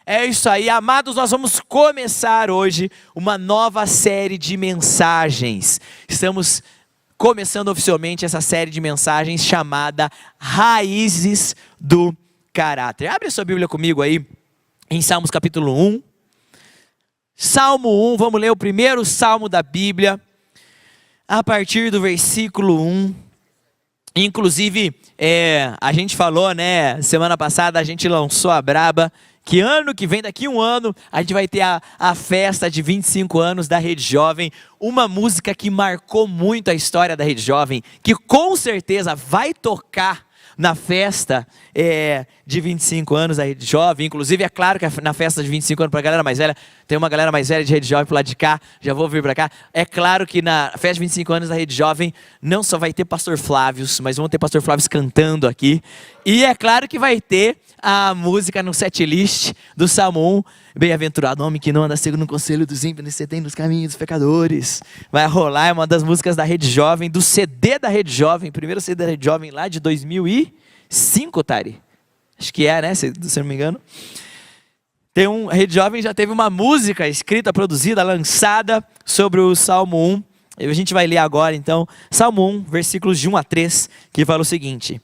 É isso aí, amados, nós vamos começar hoje uma nova série de mensagens. Estamos começando oficialmente essa série de mensagens chamada Raízes do Caráter. Abre a sua Bíblia comigo aí, em Salmos capítulo 1. Salmo 1, vamos ler o primeiro salmo da Bíblia, a partir do versículo 1. Inclusive, a gente falou, semana passada a gente lançou a braba, que ano que vem, daqui um ano, a gente vai ter a festa de 25 anos da Rede Jovem, uma música que marcou muito a história da Rede Jovem, que com certeza vai tocar na festa de 25 anos da Rede Jovem. Inclusive, é claro que na festa de 25 anos para a galera mais velha, tem uma galera mais velha de Rede Jovem pro lado de cá, já vou vir para cá. É claro que na festa de 25 anos da Rede Jovem, não só vai ter Pastor Flávios, mas vão ter Pastor Flávios cantando aqui. E é claro que vai ter a música no setlist do Salmo 1, bem-aventurado homem que não anda segundo o conselho dos ímpios, nem se detém nos caminhos dos pecadores. Vai rolar, é uma das músicas da Rede Jovem, do CD da Rede Jovem, primeiro CD da Rede Jovem lá de 2005, Tari. Acho que se não me engano. A Rede Jovem já teve uma música escrita, produzida, lançada sobre o Salmo 1. E a gente vai ler agora, então, Salmo 1, versículos de 1 a 3, que fala o seguinte: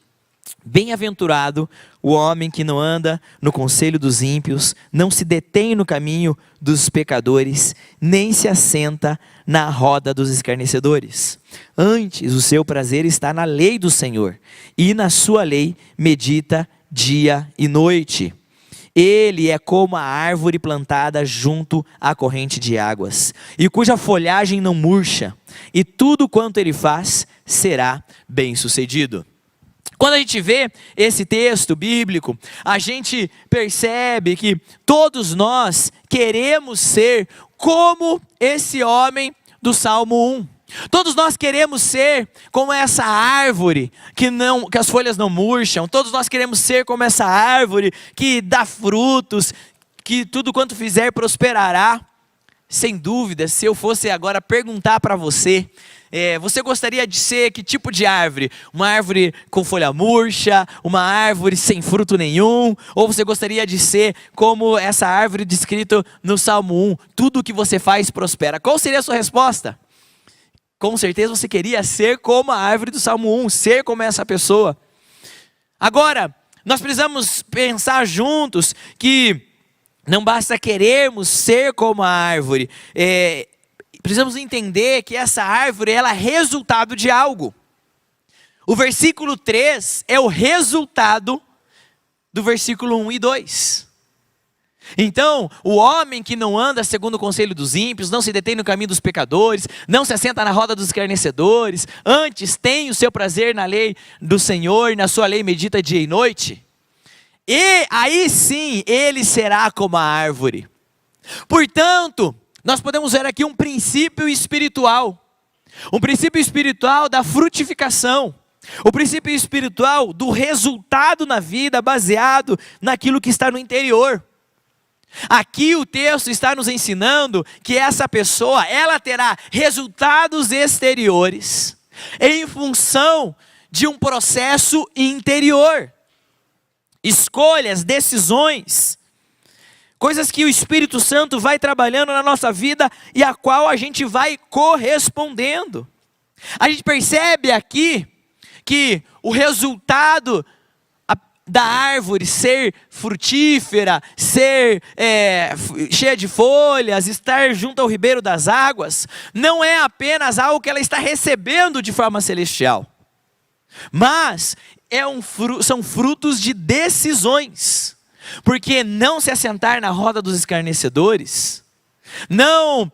Bem-aventurado o homem que não anda no conselho dos ímpios, não se detém no caminho dos pecadores, nem se assenta na roda dos escarnecedores. Antes, o seu prazer está na lei do Senhor, e na sua lei medita dia e noite. Ele é como a árvore plantada junto à corrente de águas, e cuja folhagem não murcha, e tudo quanto ele faz será bem-sucedido. Quando a gente vê esse texto bíblico, a gente percebe que todos nós queremos ser como esse homem do Salmo 1. Todos nós queremos ser como essa árvore que as folhas não murcham. Todos nós queremos ser como essa árvore que dá frutos, que tudo quanto fizer prosperará. Sem dúvida, se eu fosse agora perguntar para você, você gostaria de ser que tipo de árvore? Uma árvore com folha murcha? Uma árvore sem fruto nenhum? Ou você gostaria de ser como essa árvore descrita no Salmo 1? Tudo que você faz prospera. Qual seria a sua resposta? Com certeza você queria ser como a árvore do Salmo 1, ser como essa pessoa. Agora, nós precisamos pensar juntos que não basta querermos ser como a árvore, precisamos entender que essa árvore ela é resultado de algo. O versículo 3 é o resultado do versículo 1 e 2. Então, o homem que não anda segundo o conselho dos ímpios, não se detém no caminho dos pecadores, não se assenta na roda dos escarnecedores, antes tem o seu prazer na lei do Senhor, e na sua lei medita dia e noite. E aí sim, ele será como a árvore. Portanto, nós podemos ver aqui um princípio espiritual. Um princípio espiritual da frutificação. O princípio espiritual do resultado na vida baseado naquilo que está no interior. Aqui o texto está nos ensinando que essa pessoa, ela terá resultados exteriores em função de um processo interior. Escolhas, decisões, coisas que o Espírito Santo vai trabalhando na nossa vida e a qual a gente vai correspondendo. A gente percebe aqui que o resultado da árvore ser frutífera, ser cheia de folhas, estar junto ao ribeiro das águas, não é apenas algo que ela está recebendo de forma celestial, mas são frutos de decisões, porque não se assentar na roda dos escarnecedores, não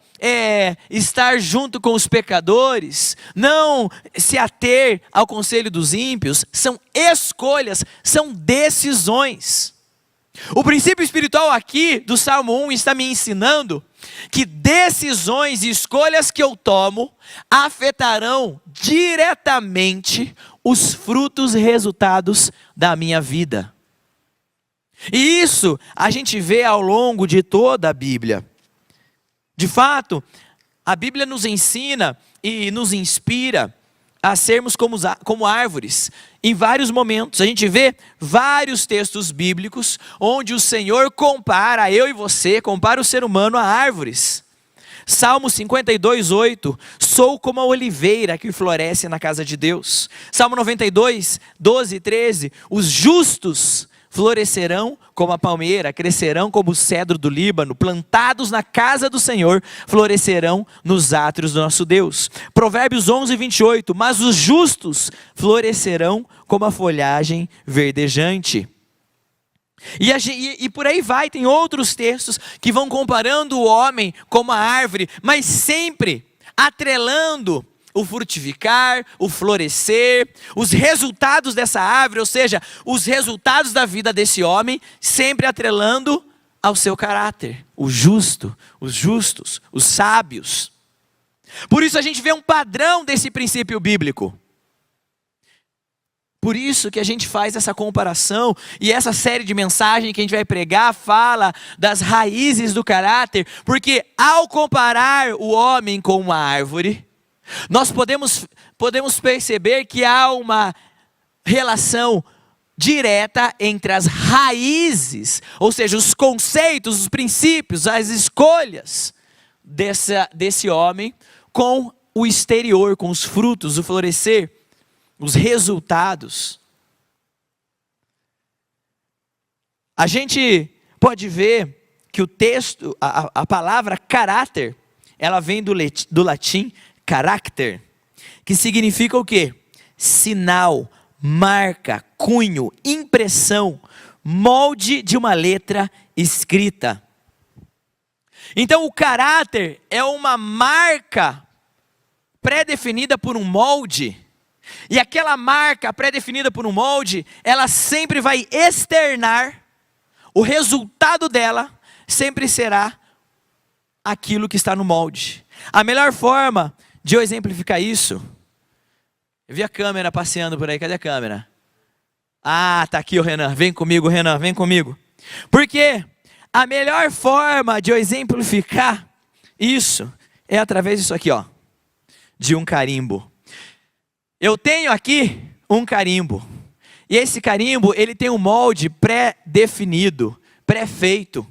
estar junto com os pecadores, não se ater ao conselho dos ímpios, são escolhas, são decisões. O princípio espiritual aqui do Salmo 1 está me ensinando que decisões e escolhas que eu tomo afetarão diretamente os frutos e resultados da minha vida. E isso a gente vê ao longo de toda a Bíblia. De fato, a Bíblia nos ensina e nos inspira a sermos como árvores. Em vários momentos, a gente vê vários textos bíblicos onde o Senhor compara eu e você, compara o ser humano a árvores. Salmo 52:8, sou como a oliveira que floresce na casa de Deus. Salmo 92:12 e 13, os justos florescerão como a palmeira, crescerão como o cedro do Líbano, plantados na casa do Senhor, florescerão nos átrios do nosso Deus. Provérbios 11:28, mas os justos florescerão como a folhagem verdejante. E por aí vai, tem outros textos que vão comparando o homem como a árvore, mas sempre atrelando o frutificar, o florescer, os resultados dessa árvore, ou seja, os resultados da vida desse homem, sempre atrelando ao seu caráter, o justo, os justos, os sábios. Por isso a gente vê um padrão desse princípio bíblico. Por isso que a gente faz essa comparação, e essa série de mensagens que a gente vai pregar fala das raízes do caráter, porque ao comparar o homem com uma árvore, nós podemos perceber que há uma relação direta entre as raízes, ou seja, os conceitos, os princípios, as escolhas desse homem com o exterior, com os frutos, o florescer, os resultados. A gente pode ver que o texto, a palavra caráter, ela vem do latim character, que significa o quê? Sinal, marca, cunho, impressão, molde de uma letra escrita. Então o caráter é uma marca pré-definida por um molde, e aquela marca pré-definida por um molde, ela sempre vai externar, o resultado dela sempre será aquilo que está no molde. A melhor forma de eu exemplificar isso, eu vi a câmera passeando por aí, cadê a câmera? Ah, tá aqui o Renan, vem comigo Renan, vem comigo. Porque a melhor forma de eu exemplificar isso é através disso aqui, ó, de um carimbo. Eu tenho aqui um carimbo, e esse carimbo, ele tem um molde pré-definido, pré-feito,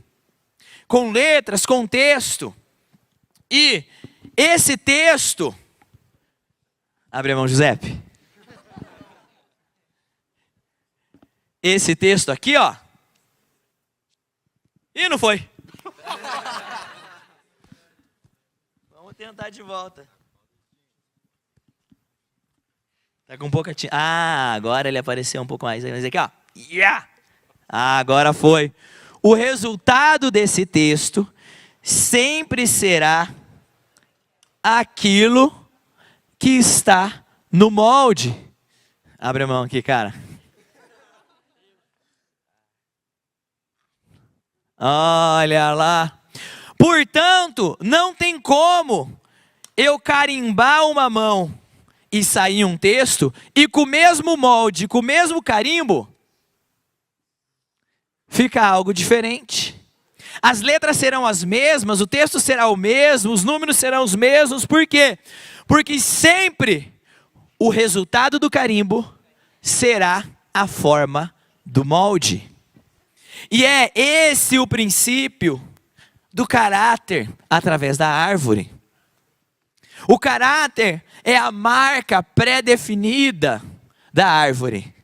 com letras, com texto, e esse texto, abre a mão Giuseppe, esse texto aqui, ó, e não foi, vamos tentar de volta. Tá com pouca tinta. Ah, agora ele apareceu um pouco mais. Mas aqui, ó. Yeah! Ah, agora foi. O resultado desse texto sempre será aquilo que está no molde. Abre a mão aqui, cara. Olha lá. Portanto, não tem como eu carimbar uma mão e sair um texto, e com o mesmo molde, com o mesmo carimbo, fica algo diferente. As letras serão as mesmas, o texto será o mesmo, os números serão os mesmos. Por quê? Porque sempre o resultado do carimbo será a forma do molde. E é esse o princípio do caráter através da árvore. O caráter é a marca pré-definida da árvore.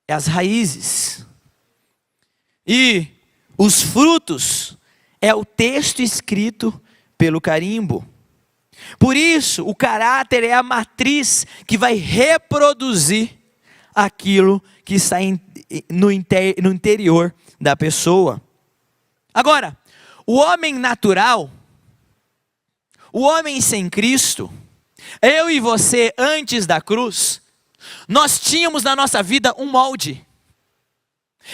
É as raízes. E os frutos é o texto escrito pelo carimbo. Por isso, o caráter é a matriz que vai reproduzir aquilo que está no interior da pessoa. Agora, o homem natural, o homem sem Cristo, eu e você antes da cruz, nós tínhamos na nossa vida um molde.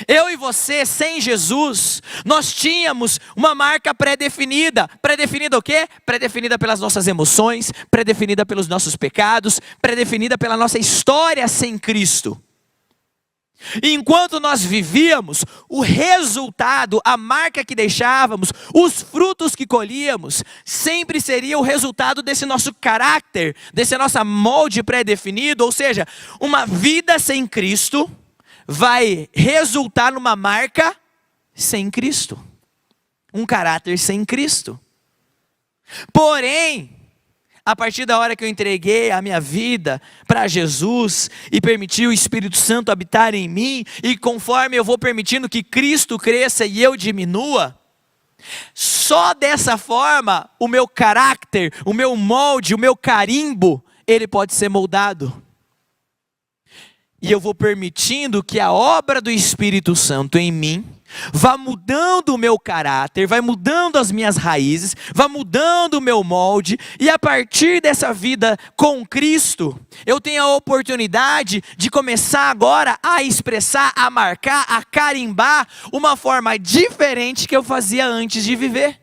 Eu e você sem Jesus, nós tínhamos uma marca pré-definida. Pré-definida o quê? Pré-definida pelas nossas emoções, pré-definida pelos nossos pecados, pré-definida pela nossa história sem Cristo. E enquanto nós vivíamos, o resultado, a marca que deixávamos, os frutos que colhíamos, sempre seria o resultado desse nosso caráter, desse nosso molde pré-definido. Ou seja, uma vida sem Cristo vai resultar numa marca sem Cristo, um caráter sem Cristo. Porém, a partir da hora que eu entreguei a minha vida para Jesus e permiti o Espírito Santo habitar em mim, e conforme eu vou permitindo que Cristo cresça e eu diminua, só dessa forma o meu caráter, o meu molde, o meu carimbo, ele pode ser moldado. E eu vou permitindo que a obra do Espírito Santo em mim vá mudando o meu caráter, vai mudando as minhas raízes, vai mudando o meu molde, e a partir dessa vida com Cristo, eu tenho a oportunidade de começar agora a expressar, a marcar, a carimbar uma forma diferente que eu fazia antes de viver.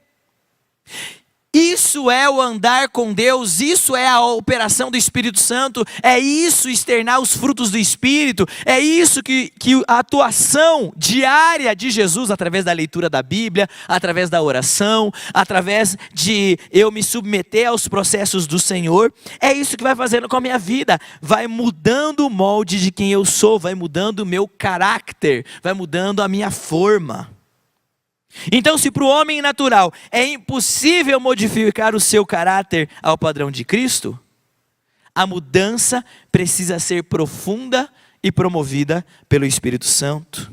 Isso é o andar com Deus, isso é a operação do Espírito Santo, é isso externar os frutos do Espírito, é isso que a atuação diária de Jesus, através da leitura da Bíblia, através da oração, através de eu me submeter aos processos do Senhor, é isso que vai fazendo com a minha vida, vai mudando o molde de quem eu sou, vai mudando o meu caráter, vai mudando a minha forma. Então, se para o homem natural é impossível modificar o seu caráter ao padrão de Cristo, a mudança precisa ser profunda e promovida pelo Espírito Santo.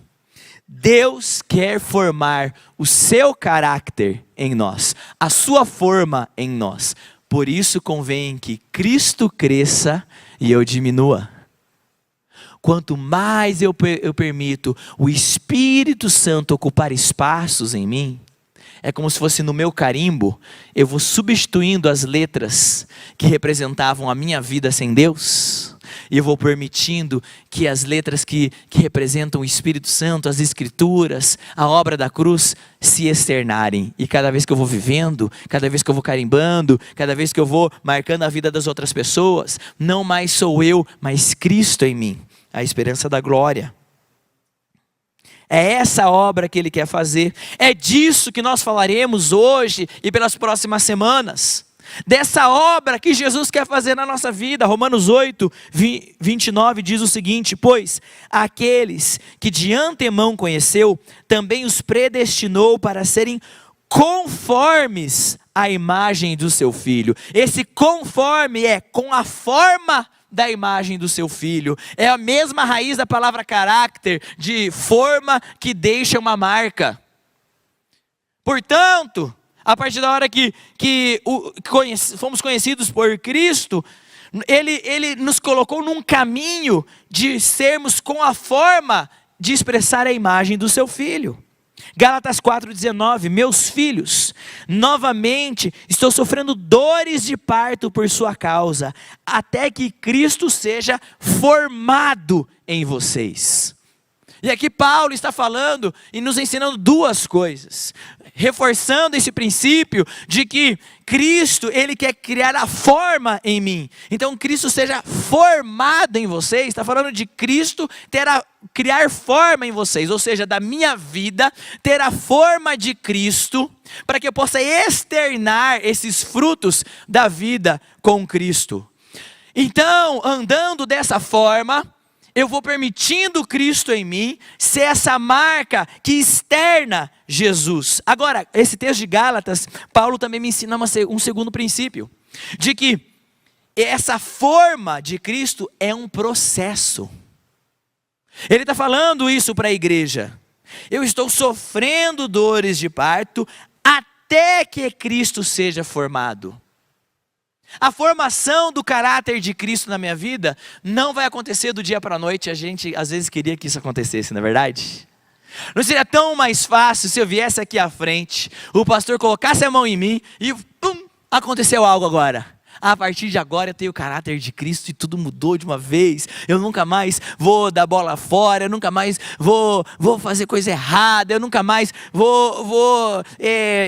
Deus quer formar o seu caráter em nós, a sua forma em nós. Por isso convém que Cristo cresça e eu diminua. Quanto mais eu permito o Espírito Santo ocupar espaços em mim, é como se fosse no meu carimbo, eu vou substituindo as letras que representavam a minha vida sem Deus, e eu vou permitindo que as letras que representam o Espírito Santo, as Escrituras, a obra da cruz, se externarem. E cada vez que eu vou vivendo, cada vez que eu vou carimbando, cada vez que eu vou marcando a vida das outras pessoas, não mais sou eu, mas Cristo em mim. A esperança da glória. É essa obra que Ele quer fazer. É disso que nós falaremos hoje e pelas próximas semanas. Dessa obra que Jesus quer fazer na nossa vida. Romanos 8, 29 diz o seguinte: pois aqueles que de antemão conheceu, também os predestinou para serem conformes à imagem do seu Filho. Esse conforme é com a forma da imagem do seu Filho. É a mesma raiz da palavra caráter, de forma que deixa uma marca. Portanto, a partir da hora que fomos conhecidos por Cristo, Ele nos colocou num caminho de sermos com a forma de expressar a imagem do seu Filho. Gálatas 4,19, meus filhos, novamente estou sofrendo dores de parto por sua causa, até que Cristo seja formado em vocês. E aqui Paulo está falando e nos ensinando duas coisas, reforçando esse princípio de que Cristo, Ele quer criar a forma em mim. Então Cristo seja formado em vocês, está falando de Cristo criar forma em vocês, ou seja, da minha vida ter a forma de Cristo, para que eu possa externar esses frutos da vida com Cristo. Então, andando dessa forma, eu vou permitindo Cristo em mim ser essa marca que externa Jesus. Agora, esse texto de Gálatas, Paulo também me ensina um segundo princípio, de que essa forma de Cristo é um processo. Ele está falando isso para a igreja. Eu estou sofrendo dores de parto até que Cristo seja formado. A formação do caráter de Cristo na minha vida não vai acontecer do dia para a noite. A gente às vezes queria que isso acontecesse, não é verdade? Não seria tão mais fácil se eu viesse aqui à frente, o pastor colocasse a mão em mim e pum, aconteceu algo agora. A partir de agora eu tenho o caráter de Cristo e tudo mudou de uma vez. Eu nunca mais vou dar bola fora, eu nunca mais vou fazer coisa errada, eu nunca mais vou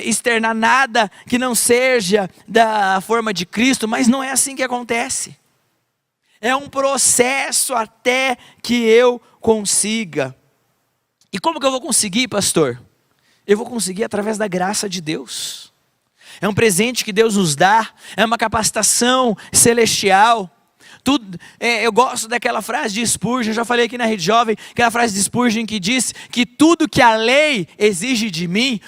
externar nada que não seja da forma de Cristo. Mas não é assim que acontece. É um processo até que eu consiga. E como que eu vou conseguir, pastor? Eu vou conseguir através da graça de Deus. É um presente que Deus nos dá, é uma capacitação celestial. Eu gosto daquela frase de Spurgeon, já falei aqui na Rede Jovem, aquela frase de Spurgeon que diz que tudo que a lei exige de mim,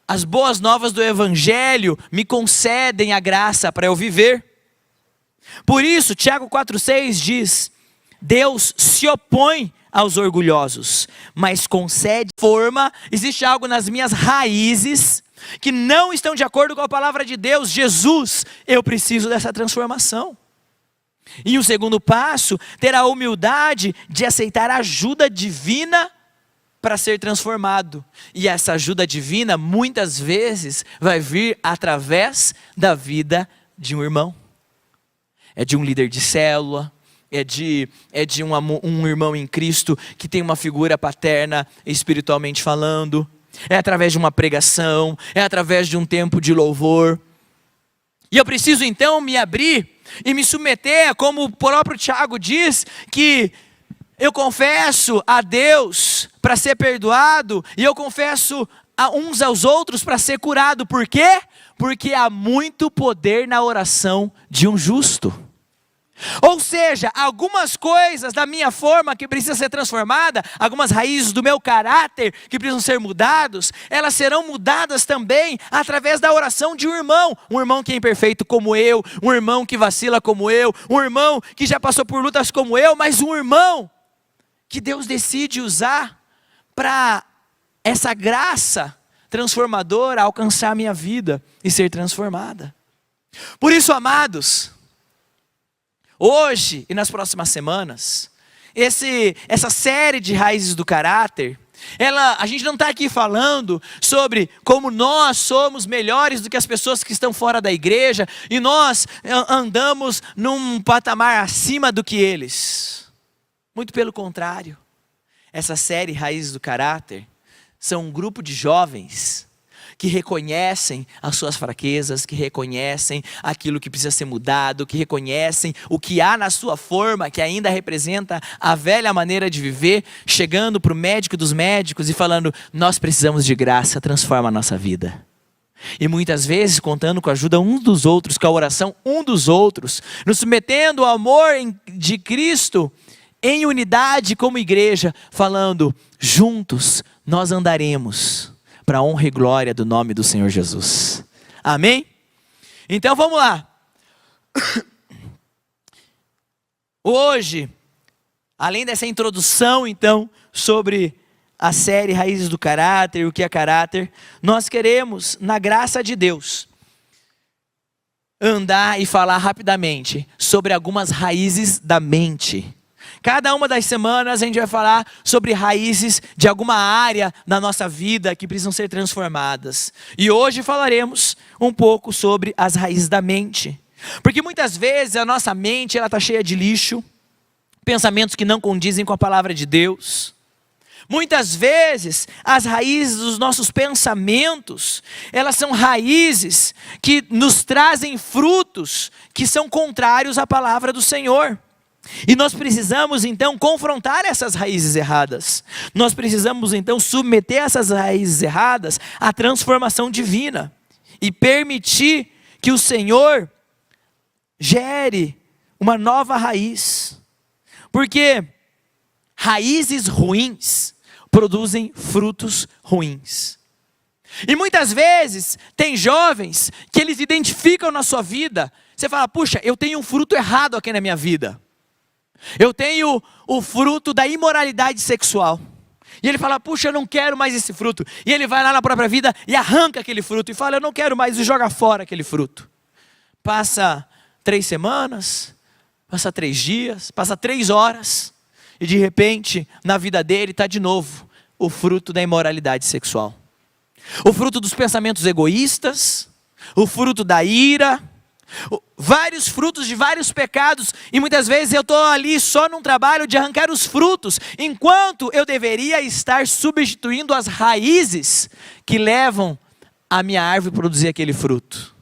as boas novas do Evangelho me concedem a graça para eu viver. Por isso, Tiago 4,6 diz: Deus se opõe aos orgulhosos, mas concede forma. Existe algo nas minhas raízes que não estão de acordo com a palavra de Deus. Jesus, eu preciso dessa transformação. E o segundo passo, ter a humildade de aceitar a ajuda divina para ser transformado. E essa ajuda divina muitas vezes vai vir através da vida de um irmão. É de um líder de célula, é de um irmão em Cristo que tem uma figura paterna espiritualmente falando. É através de uma pregação, é através de um tempo de louvor. E eu preciso então me abrir e me submeter, como o próprio Tiago diz, que eu confesso a Deus para ser perdoado, e eu confesso a uns aos outros para ser curado. Por quê? Porque há muito poder na oração de um justo. Ou seja, algumas coisas da minha forma que precisa ser transformada, algumas raízes do meu caráter que precisam ser mudados, elas serão mudadas também através da oração de um irmão que é imperfeito como eu, um irmão que vacila como eu, um irmão que já passou por lutas como eu, mas um irmão que Deus decide usar para essa graça transformadora alcançar a minha vida e ser transformada. Por isso, amados, hoje e nas próximas semanas, essa série de raízes do caráter, a gente não está aqui falando sobre como nós somos melhores do que as pessoas que estão fora da igreja e nós andamos num patamar acima do que eles. Muito pelo contrário, essa série Raízes do Caráter são um grupo de jovens que reconhecem as suas fraquezas, que reconhecem aquilo que precisa ser mudado, que reconhecem o que há na sua forma, que ainda representa a velha maneira de viver, chegando para o médico dos médicos e falando: nós precisamos de graça, transforma a nossa vida. E muitas vezes contando com a ajuda uns dos outros, com a oração um dos outros, nos submetendo ao amor de Cristo, em unidade como igreja, falando: juntos nós andaremos para a honra e glória do nome do Senhor Jesus. Amém? Então vamos lá. Hoje, além dessa introdução então sobre a série Raízes do Caráter, o que é caráter, nós queremos, na graça de Deus, andar e falar rapidamente sobre algumas raízes da mente. Cada uma das semanas a gente vai falar sobre raízes de alguma área na nossa vida que precisam ser transformadas. E hoje falaremos um pouco sobre as raízes da mente. Porque muitas vezes a nossa mente está cheia de lixo, pensamentos que não condizem com a palavra de Deus. Muitas vezes as raízes dos nossos pensamentos, elas são raízes que nos trazem frutos que são contrários à palavra do Senhor. E nós precisamos então confrontar essas raízes erradas. Nós precisamos então submeter essas raízes erradas à transformação divina e permitir que o Senhor gere uma nova raiz. Porque raízes ruins produzem frutos ruins. E muitas vezes tem jovens que eles identificam na sua vida. Você fala: puxa, eu tenho um fruto errado aqui na minha vida. Eu tenho o fruto da imoralidade sexual. E ele fala: puxa, eu não quero mais esse fruto. E ele vai lá na própria vida e arranca aquele fruto e fala: eu não quero mais, e joga fora aquele fruto. Passa 3 semanas, passa 3 dias, passa 3 horas, e de repente na vida dele está de novo o fruto da imoralidade sexual, o fruto dos pensamentos egoístas, o fruto da ira, vários frutos de vários pecados. E muitas vezes eu estou ali só num trabalho de arrancar os frutos, enquanto eu deveria estar substituindo as raízes que levam a minha árvore a produzir aquele fruto.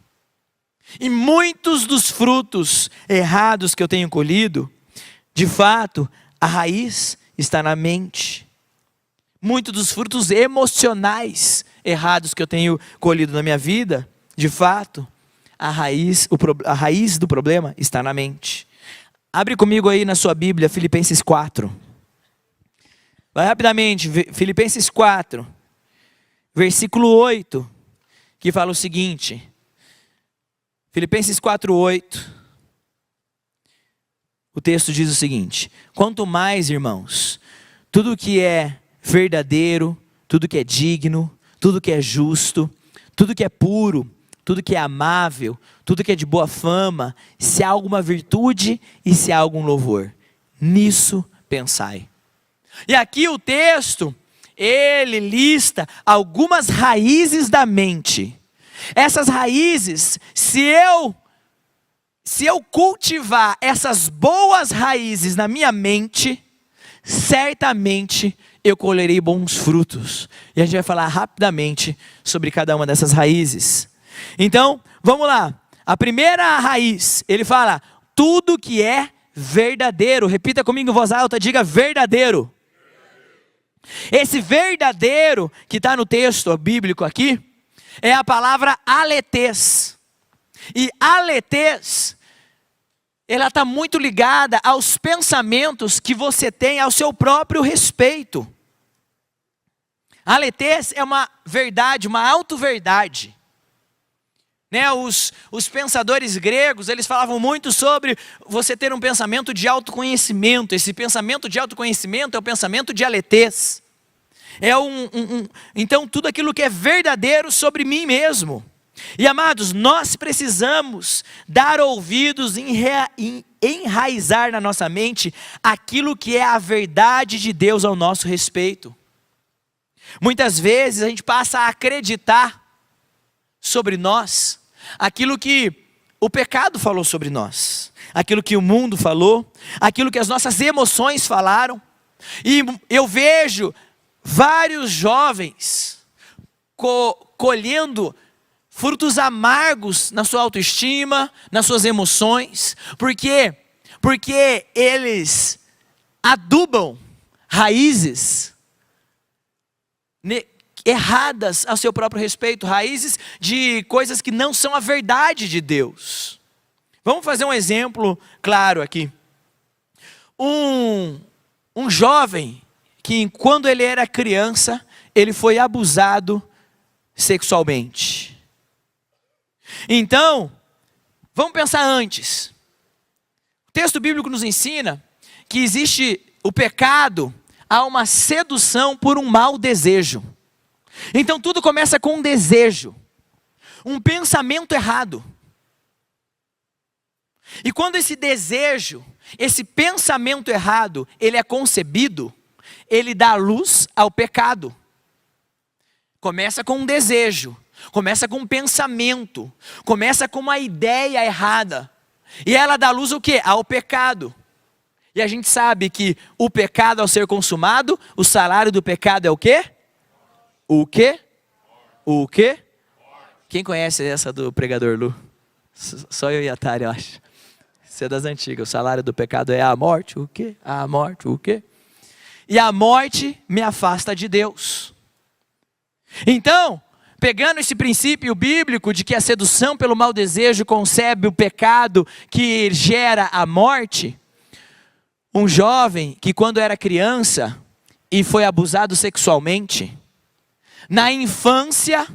E muitos dos frutos errados que eu tenho colhido De fato, a raiz está na mente. Muitos dos frutos emocionais errados que eu tenho colhido na minha vida, de fato, a raiz do problema está na mente. Abre comigo aí na sua Bíblia, Filipenses 4. Vai rapidamente, Filipenses 4, versículo 8, que fala o seguinte. Filipenses 4, 8. O texto diz o seguinte: quanto mais, irmãos, tudo que é verdadeiro, tudo que é digno, tudo que é justo, tudo que é puro, tudo que é amável, tudo que é de boa fama, se há alguma virtude e se há algum louvor, nisso pensai. E aqui o texto, ele lista algumas raízes da mente. Essas raízes, se eu cultivar essas boas raízes na minha mente, certamente eu colherei bons frutos. E a gente vai falar rapidamente sobre cada uma dessas raízes. Então, vamos lá. A primeira raiz, ele fala, tudo que é verdadeiro. Repita comigo em voz alta, diga verdadeiro. Esse verdadeiro que está no texto bíblico aqui, é a palavra aletes. E aletes, ela está muito ligada aos pensamentos que você tem ao seu próprio respeito. Aletes é uma verdade, uma auto-verdade. Né, os pensadores gregos, eles falavam muito sobre você ter um pensamento de autoconhecimento. Esse pensamento de autoconhecimento é o pensamento de aletes. Então tudo aquilo que é verdadeiro sobre mim mesmo. E amados, nós precisamos dar ouvidos, enraizar na nossa mente aquilo que é a verdade de Deus ao nosso respeito. Muitas vezes a gente passa a acreditar sobre nós aquilo que o pecado falou sobre nós, aquilo que o mundo falou, aquilo que as nossas emoções falaram. E eu vejo vários jovens colhendo frutos amargos na sua autoestima, nas suas emoções, porque eles adubam raízes erradas ao seu próprio respeito, raízes de coisas que não são a verdade de Deus. Vamos fazer um exemplo claro aqui. Um jovem que quando ele era criança, ele foi abusado sexualmente. Então, vamos pensar antes. O texto bíblico nos ensina que existe o pecado, há uma sedução por um mau desejo. Então tudo começa com um desejo, um pensamento errado. E quando esse desejo, esse pensamento errado, ele é concebido, ele dá luz ao pecado. Começa com um desejo, começa com um pensamento, começa com uma ideia errada. E ela dá luz ao quê? Ao pecado. E a gente sabe que o pecado ao ser consumado, o salário do pecado é o quê? O quê? O quê? Quem conhece essa do pregador Lu? Só eu e a Tari, eu acho. Você é das antigas. O salário do pecado é a morte. O quê? A morte. O quê? E a morte me afasta de Deus. Então, pegando esse princípio bíblico de que a sedução pelo mau desejo concebe o pecado que gera a morte, um jovem que quando era criança e foi abusado sexualmente, na infância,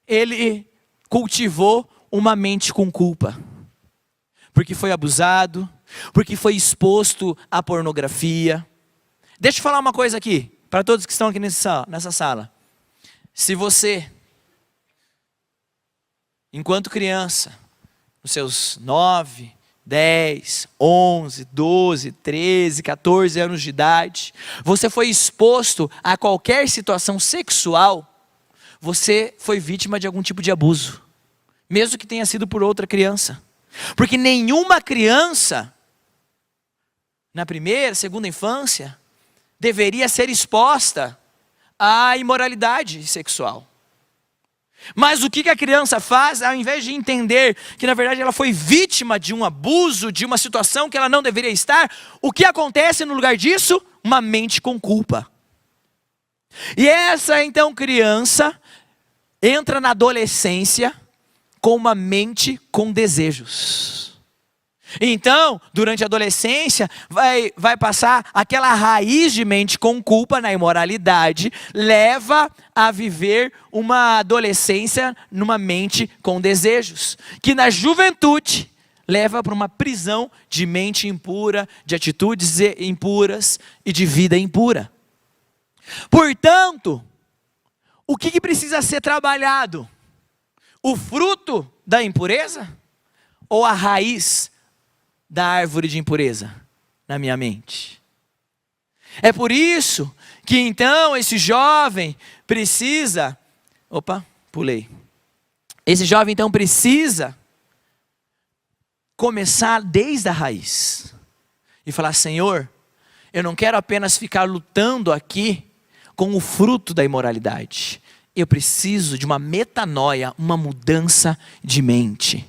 ele cultivou uma mente com culpa. Porque foi abusado, porque foi exposto à pornografia. Deixa eu falar uma coisa aqui, para todos que estão aqui nessa sala. Se você, enquanto criança, nos seus 9, 10, 11, 12, 13, 14 anos de idade, você foi exposto a qualquer situação sexual, você foi vítima de algum tipo de abuso, mesmo que tenha sido por outra criança. Porque nenhuma criança, na primeira, segunda infância, deveria ser exposta à imoralidade sexual. Mas o que a criança faz, ao invés de entender que na verdade ela foi vítima de um abuso, de uma situação que ela não deveria estar, o que acontece no lugar disso? Uma mente com culpa. E essa então criança entra na adolescência com uma mente com desejos. Então, durante a adolescência, vai passar aquela raiz de mente com culpa na imoralidade, leva a viver uma adolescência numa mente com desejos, que na juventude leva para uma prisão de mente impura, de atitudes impuras e de vida impura. Portanto, o que precisa ser trabalhado? O fruto da impureza ou a raiz da árvore de impureza na minha mente? É por isso que então esse jovem precisa, esse jovem então precisa começar desde a raiz e falar: Senhor, eu não quero apenas ficar lutando aqui com o fruto da imoralidade, eu preciso de uma metanoia, uma mudança de mente.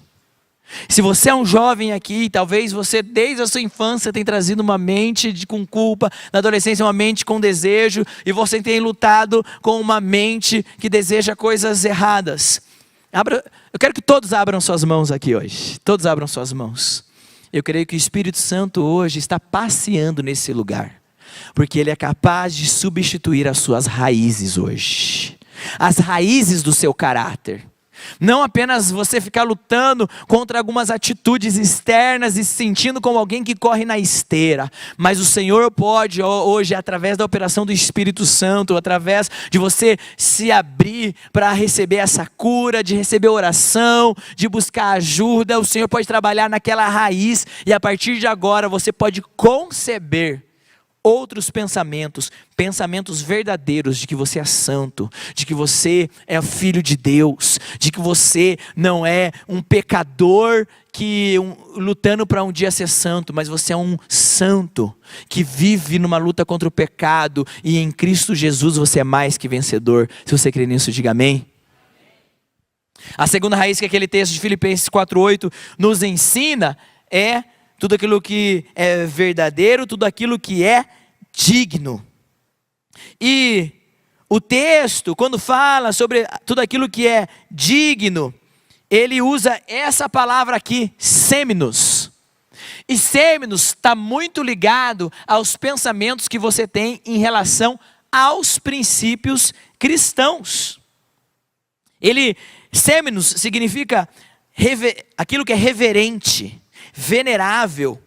Se você é um jovem aqui, talvez você desde a sua infância tenha trazido uma mente com culpa, na adolescência uma mente com desejo, e você tem lutado com uma mente que deseja coisas erradas. Eu quero que todos abram suas mãos aqui hoje, todos abram suas mãos. Eu creio que o Espírito Santo hoje está passeando nesse lugar, porque Ele é capaz de substituir as suas raízes hoje, as raízes do seu caráter. Não apenas você ficar lutando contra algumas atitudes externas e se sentindo como alguém que corre na esteira, mas o Senhor pode hoje, através da operação do Espírito Santo, através de você se abrir para receber essa cura, de receber oração, de buscar ajuda, o Senhor pode trabalhar naquela raiz, e a partir de agora você pode conceber outros pensamentos verdadeiros de que você é santo, de que você é filho de Deus, de que você não é um pecador lutando para um dia ser santo, mas você é um santo que vive numa luta contra o pecado, e em Cristo Jesus você é mais que vencedor. Se você crê nisso, diga amém. A segunda raiz que aquele texto de Filipenses 4:8 nos ensina é tudo aquilo que é verdadeiro, tudo aquilo que é digno. E o texto, quando fala sobre tudo aquilo que é digno, ele usa essa palavra aqui, seminos. E seminos está muito ligado aos pensamentos que você tem em relação aos princípios cristãos. Seminos significa aquilo que é reverente, venerável.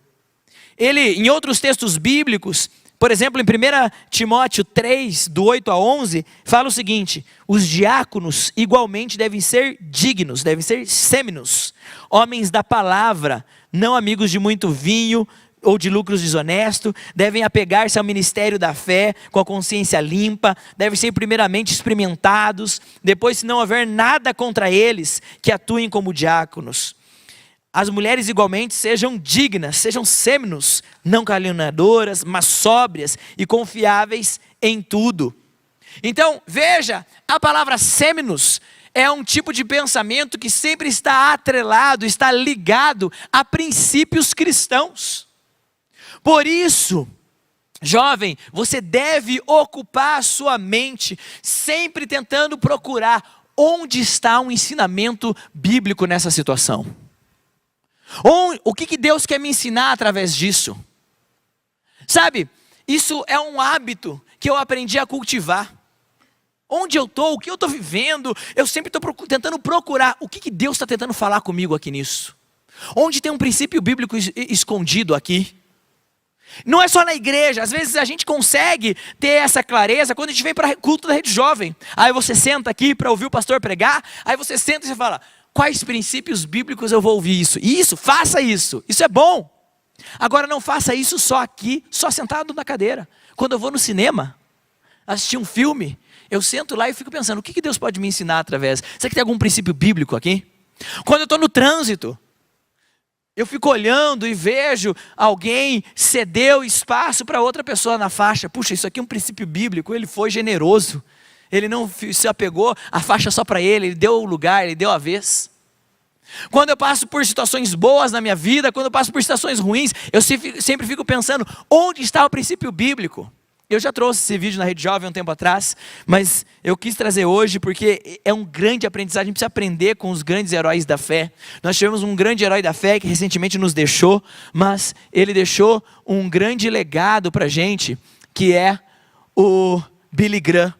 Em outros textos bíblicos, por exemplo, em 1 Timóteo 3, do 8 a 11, fala o seguinte: os diáconos igualmente devem ser dignos, devem ser seminos, homens da palavra, não amigos de muito vinho ou de lucros desonestos, devem apegar-se ao ministério da fé com a consciência limpa, devem ser primeiramente experimentados, depois, se não houver nada contra eles, que atuem como diáconos. As mulheres igualmente sejam dignas, sejam seminos, não caluniadoras, mas sóbrias e confiáveis em tudo. Então, veja, a palavra seminos é um tipo de pensamento que sempre está atrelado, está ligado a princípios cristãos. Por isso, jovem, você deve ocupar a sua mente, sempre tentando procurar onde está um ensinamento bíblico nessa situação. O que Deus quer me ensinar através disso? Sabe, isso é um hábito que eu aprendi a cultivar. Onde eu estou, o que eu estou vivendo, eu sempre estou tentando procurar o que Deus está tentando falar comigo aqui nisso. Onde tem um princípio bíblico escondido aqui. Não é só na igreja, às vezes a gente consegue ter essa clareza quando a gente vem para o culto da Rede Jovem. Aí você senta aqui para ouvir o pastor pregar, aí você senta e você fala: quais princípios bíblicos eu vou ouvir isso? Faça isso, isso é bom. Agora não faça isso só aqui, só sentado na cadeira. Quando eu vou no cinema, assistir um filme, eu sento lá e fico pensando: o que Deus pode me ensinar através? Será que tem algum princípio bíblico aqui? Quando eu estou no trânsito, eu fico olhando e vejo alguém cedeu espaço para outra pessoa na faixa. Puxa, isso aqui é um princípio bíblico, ele foi generoso. Ele não se apegou à faixa só para ele deu o lugar, ele deu a vez. Quando eu passo por situações boas na minha vida, quando eu passo por situações ruins, eu sempre fico pensando, onde está o princípio bíblico? Eu já trouxe esse vídeo na Rede Jovem um tempo atrás, mas eu quis trazer hoje porque é um grande aprendizado, a gente precisa aprender com os grandes heróis da fé. Nós tivemos um grande herói da fé que recentemente nos deixou, mas ele deixou um grande legado para a gente, que é o Billy Graham.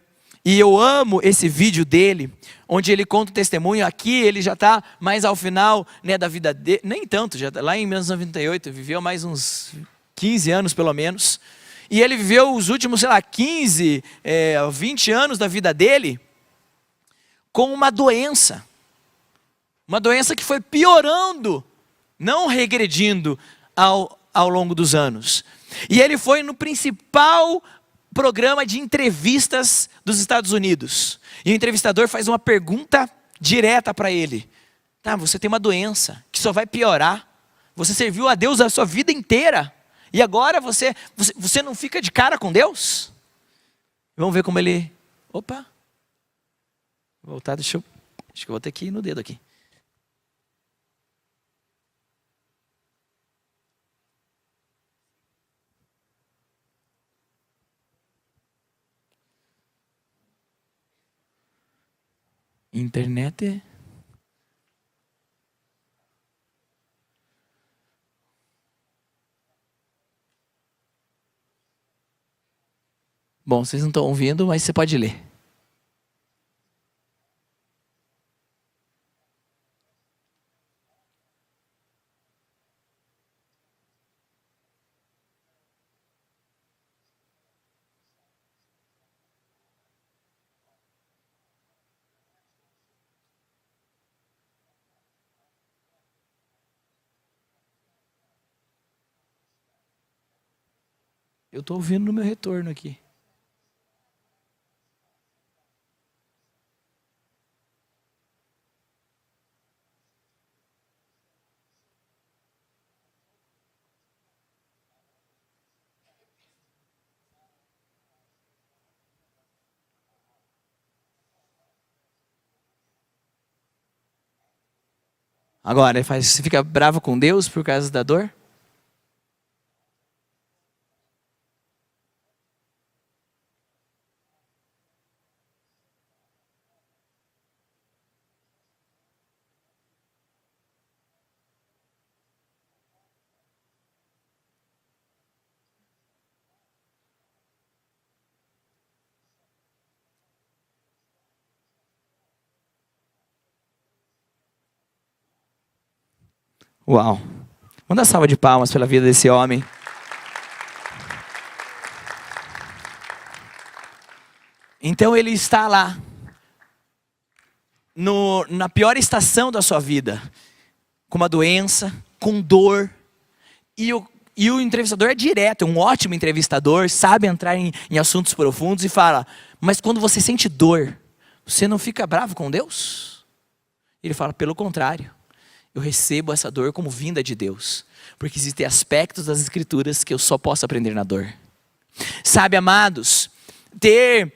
E eu amo esse vídeo dele, onde ele conta o testemunho. Aqui ele já está mais ao final, né, da vida dele, nem tanto, já lá em 1998, viveu mais uns 15 anos pelo menos. E ele viveu os últimos, 15, 20 anos da vida dele com uma doença. Uma doença que foi piorando, não regredindo ao longo dos anos. E ele foi no principal programa de entrevistas dos Estados Unidos. E o entrevistador faz uma pergunta direta para ele. Tá, você tem uma doença que só vai piorar. Você serviu a Deus a sua vida inteira. E agora você não fica de cara com Deus? Vamos ver como ele... Opa! Vou voltar, acho que eu vou ter que ir no dedo aqui. Internet... Bom, vocês não estão ouvindo, mas você pode ler. Eu estou ouvindo no meu retorno aqui. Agora, você fica bravo com Deus por causa da dor? Uau! Manda salva de palmas pela vida desse homem. Então ele está lá, na pior estação da sua vida, com uma doença, com dor, e o entrevistador é direto, é um ótimo entrevistador, sabe entrar em assuntos profundos e fala, mas quando você sente dor, você não fica bravo com Deus? Ele fala, pelo contrário, eu recebo essa dor como vinda de Deus, porque existem aspectos das Escrituras que eu só posso aprender na dor. Sabe, amados, ter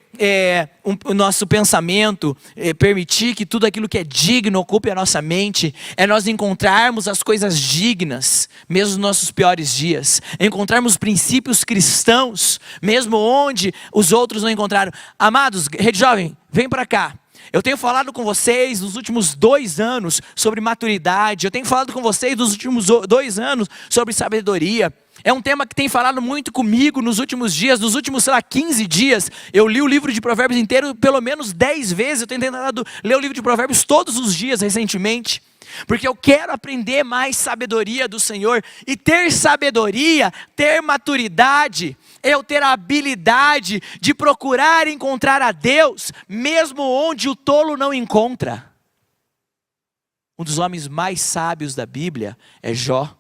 o nosso pensamento, permitir que tudo aquilo que é digno ocupe a nossa mente, é nós encontrarmos as coisas dignas, mesmo nos nossos piores dias, encontrarmos princípios cristãos, mesmo onde os outros não encontraram. Amados, Rede Jovem, vem para cá. Eu tenho falado com vocês nos últimos 2 anos sobre maturidade, eu tenho falado com vocês nos últimos 2 anos sobre sabedoria. É um tema que tem falado muito comigo nos últimos dias, nos últimos, 15 dias. Eu li o livro de Provérbios inteiro pelo menos 10 vezes. Eu tenho tentado ler o livro de Provérbios todos os dias recentemente. Porque eu quero aprender mais sabedoria do Senhor. E ter sabedoria, ter maturidade, é eu ter a habilidade de procurar encontrar a Deus, mesmo onde o tolo não encontra. Um dos homens mais sábios da Bíblia é Jó.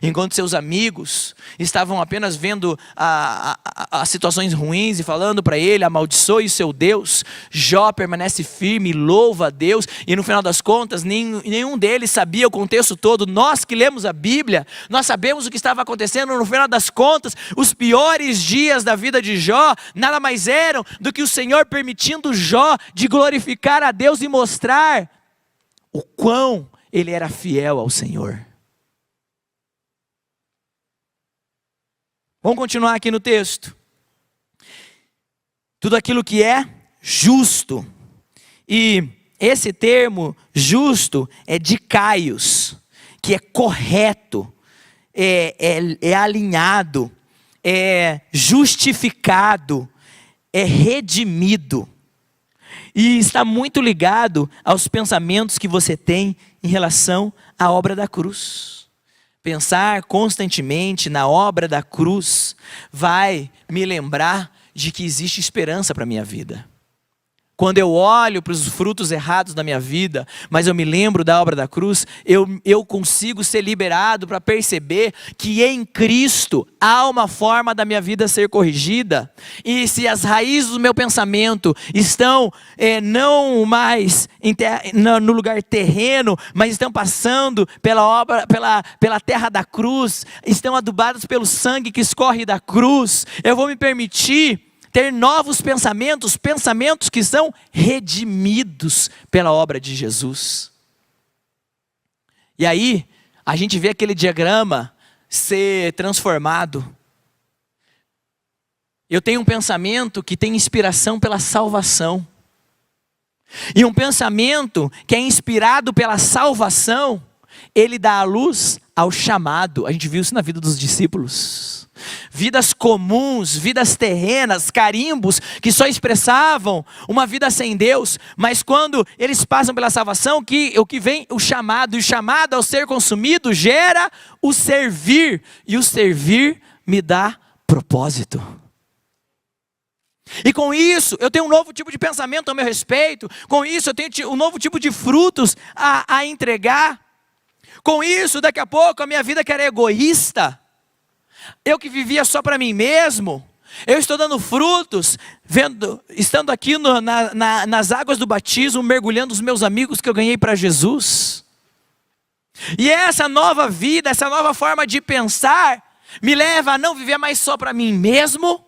Enquanto seus amigos estavam apenas vendo as situações ruins e falando para ele, amaldiçoe o seu Deus, Jó permanece firme, louva a Deus, e no final das contas, nenhum deles sabia o contexto todo. Nós que lemos a Bíblia, nós sabemos o que estava acontecendo. No final das contas, os piores dias da vida de Jó, nada mais eram do que o Senhor permitindo Jó de glorificar a Deus e mostrar o quão ele era fiel ao Senhor. Vamos continuar aqui no texto. Tudo aquilo que é justo. E esse termo justo é dikaios, que é correto, é alinhado, é justificado, é redimido. E está muito ligado aos pensamentos que você tem em relação à obra da cruz. Pensar constantemente na obra da cruz vai me lembrar de que existe esperança para a minha vida. Quando eu olho para os frutos errados da minha vida, mas eu me lembro da obra da cruz, eu consigo ser liberado para perceber que em Cristo há uma forma da minha vida ser corrigida. E se as raízes do meu pensamento estão não mais no lugar terreno, mas estão passando pela terra da cruz, estão adubadas pelo sangue que escorre da cruz, eu vou me permitir ter novos pensamentos, pensamentos que são redimidos pela obra de Jesus. E aí, a gente vê aquele diagrama ser transformado. Eu tenho um pensamento que tem inspiração pela salvação. E um pensamento que é inspirado pela salvação, ele dá a luz ao chamado. A gente viu isso na vida dos discípulos. Vidas comuns, vidas terrenas, carimbos, que só expressavam uma vida sem Deus, mas quando eles passam pela salvação, o que vem o chamado, e o chamado ao ser consumido gera o servir, e o servir me dá propósito. E com isso, eu tenho um novo tipo de pensamento a meu respeito, com isso eu tenho um novo tipo de frutos a entregar, com isso daqui a pouco a minha vida que era egoísta, eu que vivia só para mim mesmo, eu estou dando frutos, estando aqui nas águas do batismo, mergulhando os meus amigos que eu ganhei para Jesus. E essa nova vida, essa nova forma de pensar, me leva a não viver mais só para mim mesmo,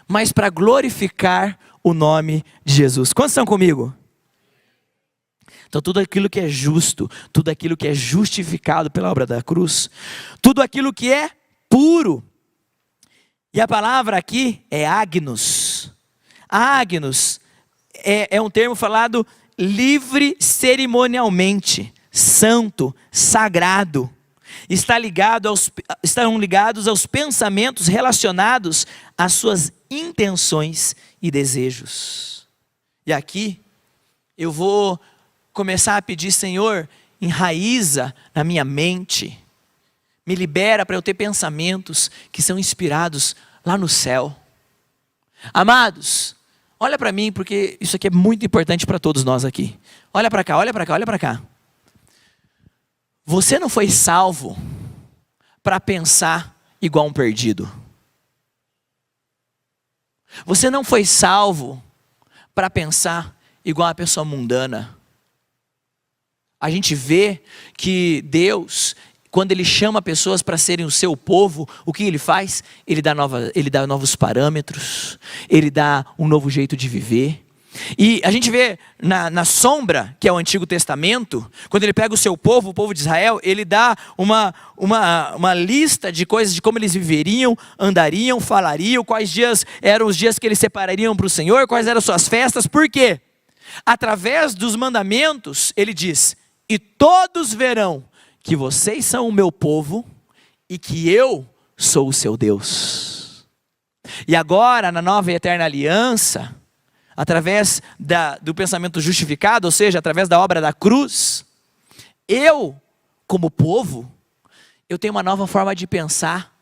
mas para glorificar o nome de Jesus. Quantos estão comigo? Então tudo aquilo que é justo, tudo aquilo que é justificado pela obra da cruz, tudo aquilo que é puro. E a palavra aqui é agnus. Agnus é um termo falado livre cerimonialmente, santo, sagrado. Estão ligados aos pensamentos relacionados às suas intenções e desejos. E aqui eu vou começar a pedir, Senhor, enraiza na minha mente, me libera para eu ter pensamentos que são inspirados lá no céu. Amados, olha para mim, porque isso aqui é muito importante para todos nós aqui. Olha para cá, olha para cá, olha para cá. Você não foi salvo para pensar igual um perdido. Você não foi salvo para pensar igual uma pessoa mundana. A gente vê que Deus, quando Ele chama pessoas para serem o seu povo, o que Ele faz? Ele dá novos parâmetros, Ele dá um novo jeito de viver. E a gente vê na sombra, que é o Antigo Testamento, quando Ele pega o seu povo, o povo de Israel, Ele dá uma lista de coisas, de como eles viveriam, andariam, falariam, quais dias eram os dias que eles separariam para o Senhor, quais eram suas festas. Por quê? Através dos mandamentos, Ele diz: e todos verão que vocês são o meu povo e que eu sou o seu Deus. E agora, na nova e eterna aliança, através do pensamento justificado, ou seja, através da obra da cruz, eu, como povo, eu tenho uma nova forma de pensar.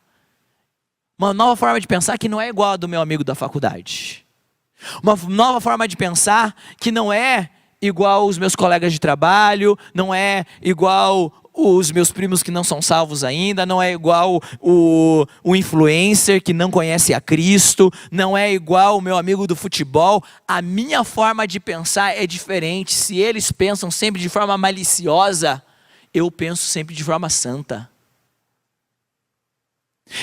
Uma nova forma de pensar que não é igual a do meu amigo da faculdade. Uma nova forma de pensar que não é igual os meus colegas de trabalho, não é igual os meus primos que não são salvos ainda, não é igual o influencer que não conhece a Cristo, não é igual o meu amigo do futebol. A minha forma de pensar é diferente. Se eles pensam sempre de forma maliciosa, eu penso sempre de forma santa.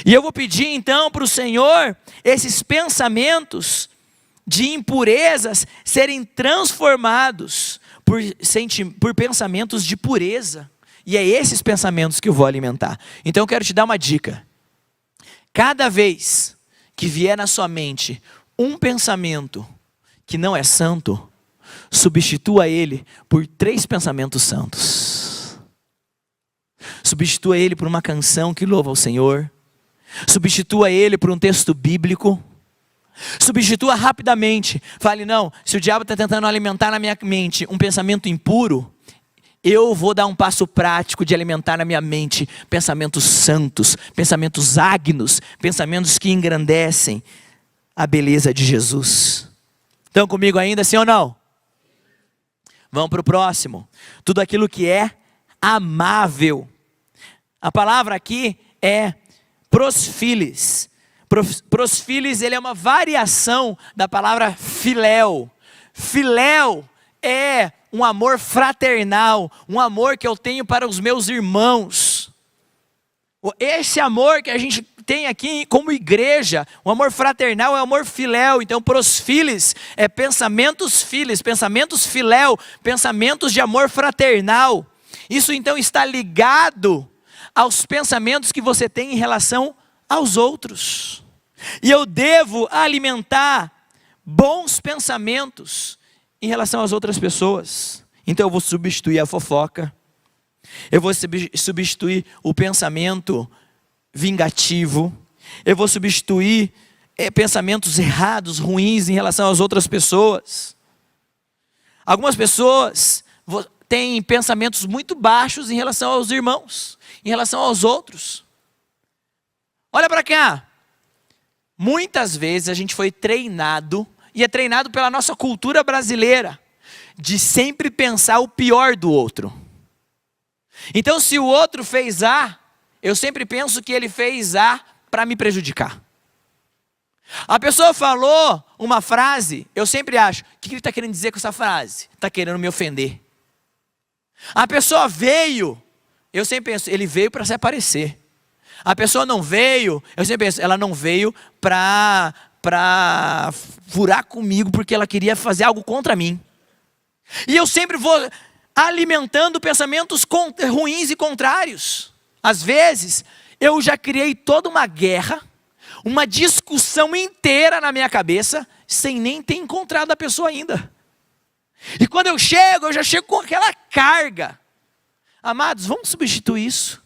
E eu vou pedir então para o Senhor esses pensamentos de impurezas serem transformados por pensamentos de pureza. E é esses pensamentos que eu vou alimentar. Então eu quero te dar uma dica. Cada vez que vier na sua mente um pensamento que não é santo, substitua ele por 3 pensamentos santos. Substitua ele por uma canção que louva ao Senhor. Substitua ele por um texto bíblico. Substitua rapidamente. Fale, não, se o diabo está tentando alimentar na minha mente um pensamento impuro, eu vou dar um passo prático de alimentar na minha mente pensamentos santos, pensamentos agnos, pensamentos que engrandecem a beleza de Jesus. Estão comigo ainda, sim ou não? Vamos para o próximo. Tudo aquilo que é amável. A palavra aqui é prosfilis. Prosfilis, ele é uma variação da palavra filéu. Filéu é um amor fraternal, um amor que eu tenho para os meus irmãos. Esse amor que a gente tem aqui como igreja, o amor fraternal é o amor filéu. Então prosfilis é pensamentos filis, pensamentos filéu, pensamentos de amor fraternal. Isso então está ligado aos pensamentos que você tem em relação aos outros. E eu devo alimentar bons pensamentos em relação às outras pessoas. Então eu vou substituir a fofoca. Eu vou substituir o pensamento vingativo. Eu vou substituir pensamentos errados, ruins em relação às outras pessoas. Algumas pessoas têm pensamentos muito baixos em relação aos irmãos, em relação aos outros. Olha para cá. Muitas vezes a gente foi treinado, e é treinado pela nossa cultura brasileira, de sempre pensar o pior do outro. Então se o outro fez A, eu sempre penso que ele fez A para me prejudicar. A pessoa falou uma frase, eu sempre acho, o que ele está querendo dizer com essa frase? Está querendo me ofender. A pessoa veio, eu sempre penso, ele veio para se aparecer. A pessoa não veio, eu sempre penso, ela não veio para furar comigo porque ela queria fazer algo contra mim. E eu sempre vou alimentando pensamentos ruins e contrários. Às vezes, eu já criei toda uma guerra, uma discussão inteira na minha cabeça, sem nem ter encontrado a pessoa ainda. E quando eu já chego com aquela carga. Amados, vamos substituir isso.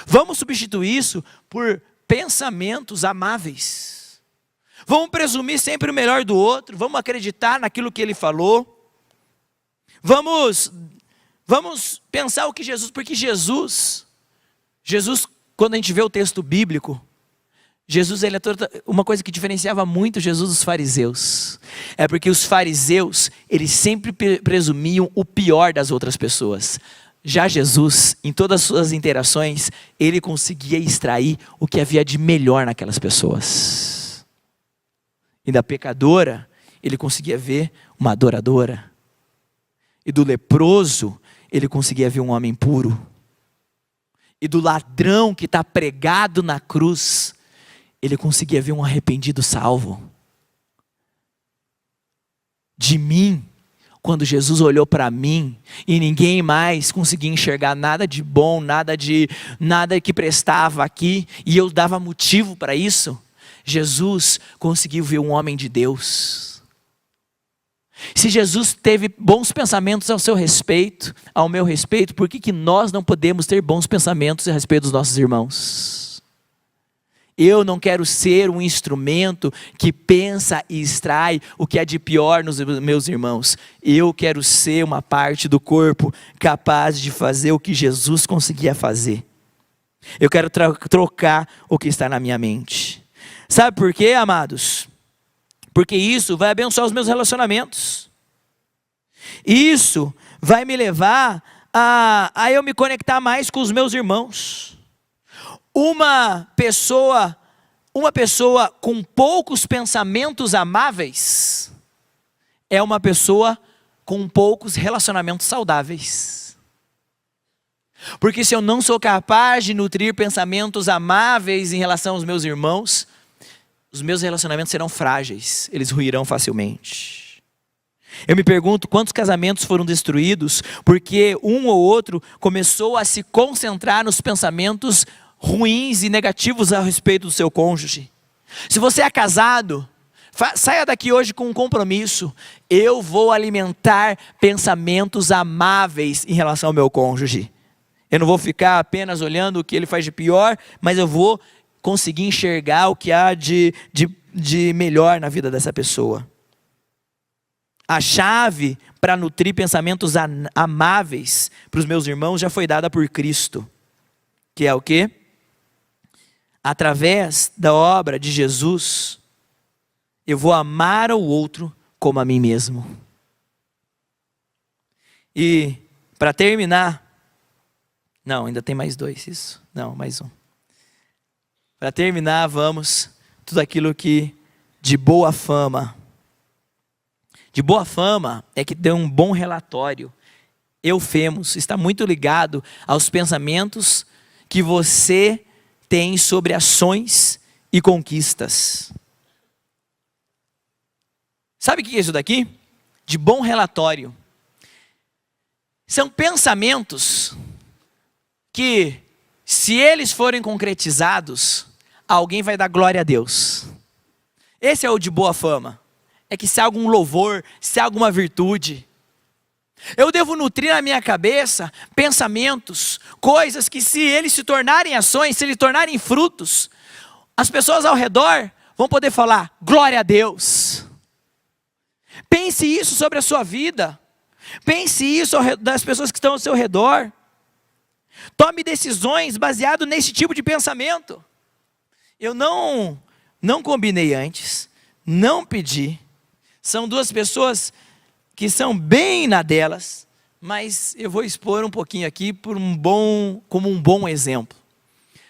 Vamos substituir isso por pensamentos amáveis. Vamos presumir sempre o melhor do outro. Vamos acreditar naquilo que ele falou. Vamos pensar o que Jesus... Porque Jesus, quando a gente vê o texto bíblico, Jesus, uma coisa que diferenciava muito Jesus dos fariseus. É porque os fariseus, eles sempre presumiam o pior das outras pessoas. Já Jesus, em todas as suas interações, ele conseguia extrair o que havia de melhor naquelas pessoas. E da pecadora, ele conseguia ver uma adoradora. E do leproso, ele conseguia ver um homem puro. E do ladrão que está pregado na cruz, ele conseguia ver um arrependido salvo. De mim, quando Jesus olhou para mim e ninguém mais conseguia enxergar nada de bom, nada que prestava aqui, e eu dava motivo para isso, Jesus conseguiu ver um homem de Deus. Se Jesus teve bons pensamentos ao seu respeito, ao meu respeito, por que nós não podemos ter bons pensamentos a respeito dos nossos irmãos? Eu não quero ser um instrumento que pensa e extrai o que há de pior nos meus irmãos. Eu quero ser uma parte do corpo capaz de fazer o que Jesus conseguia fazer. Eu quero trocar o que está na minha mente. Sabe por quê, amados? Porque isso vai abençoar os meus relacionamentos. Isso vai me levar a eu me conectar mais com os meus irmãos. Uma pessoa com poucos pensamentos amáveis é uma pessoa com poucos relacionamentos saudáveis. Porque se eu não sou capaz de nutrir pensamentos amáveis em relação aos meus irmãos, os meus relacionamentos serão frágeis, eles ruirão facilmente. Eu me pergunto quantos casamentos foram destruídos porque um ou outro começou a se concentrar nos pensamentos ruins e negativos a respeito do seu cônjuge. Se você é casado, saia daqui hoje com um compromisso. Eu vou alimentar pensamentos amáveis em relação ao meu cônjuge. Eu não vou ficar apenas olhando o que ele faz de pior, mas eu vou conseguir enxergar o que há de melhor na vida dessa pessoa. A chave para nutrir pensamentos amáveis para os meus irmãos já foi dada por Cristo. Que é o quê? Através da obra de Jesus, eu vou amar o outro como a mim mesmo. E para terminar, não, ainda tem mais dois, isso? Não, mais um. Para terminar, vamos, tudo aquilo que de boa fama. De boa fama é que tem um bom relatório. Eufemos, está muito ligado aos pensamentos que você tem sobre ações e conquistas. Sabe o que é isso daqui? De bom relatório. São pensamentos que, se eles forem concretizados, alguém vai dar glória a Deus. Esse é o de boa fama. É que se há algum louvor, se há alguma virtude, eu devo nutrir na minha cabeça pensamentos, coisas que, se eles se tornarem ações, se eles tornarem frutos, as pessoas ao redor vão poder falar, glória a Deus. Pense isso sobre a sua vida. Pense isso das pessoas que estão ao seu redor. Tome decisões baseado nesse tipo de pensamento. Eu não combinei antes, não pedi. São duas pessoas que são bem na delas, mas eu vou expor um pouquinho aqui como um bom exemplo.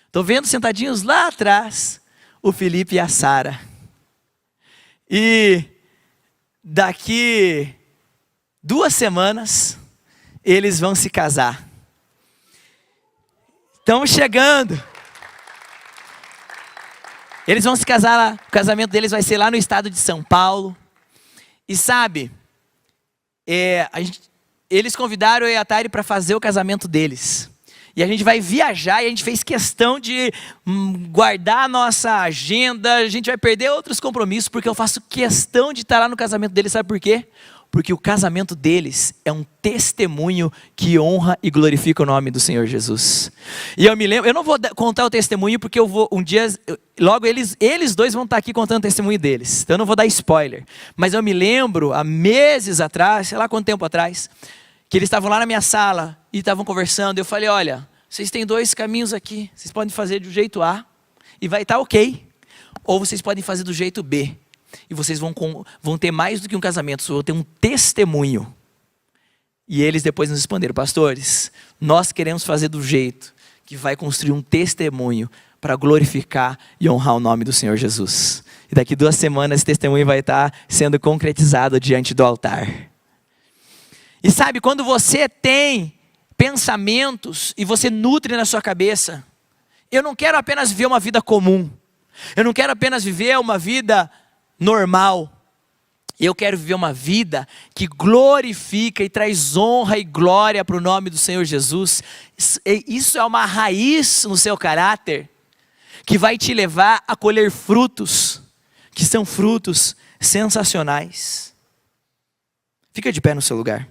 Estou vendo sentadinhos lá atrás o Felipe e a Sara. E daqui 2 semanas eles vão se casar. Estamos chegando. Eles vão se casar lá. O casamento deles vai ser lá no estado de São Paulo. E sabe, eles convidaram eu e a Tari para fazer o casamento deles. E a gente vai viajar e a gente fez questão de guardar a nossa agenda. A gente vai perder outros compromissos porque eu faço questão de estar lá no casamento deles. Sabe por quê? Porque o casamento deles é um testemunho que honra e glorifica o nome do Senhor Jesus. E eu me lembro, eu não vou contar o testemunho porque eu vou, um dia, logo eles dois vão estar aqui contando o testemunho deles. Então eu não vou dar spoiler. Mas eu me lembro, há meses atrás, sei lá quanto tempo atrás, que eles estavam lá na minha sala e estavam conversando. Eu falei, olha, vocês têm 2 caminhos aqui. Vocês podem fazer do jeito A e vai estar ok. Ou vocês podem fazer do jeito B. E vocês vão ter mais do que um casamento, vão ter um testemunho. E eles depois nos responderam, pastores, nós queremos fazer do jeito que vai construir um testemunho para glorificar e honrar o nome do Senhor Jesus. E daqui 2 semanas esse testemunho vai estar sendo concretizado diante do altar. E sabe, quando você tem pensamentos e você nutre na sua cabeça, eu não quero apenas viver uma vida comum, eu não quero apenas viver uma vida normal. Eu quero viver uma vida que glorifica e traz honra e glória para o nome do Senhor Jesus. Isso é uma raiz no seu caráter que vai te levar a colher frutos, que são frutos sensacionais. Fica de pé no seu lugar.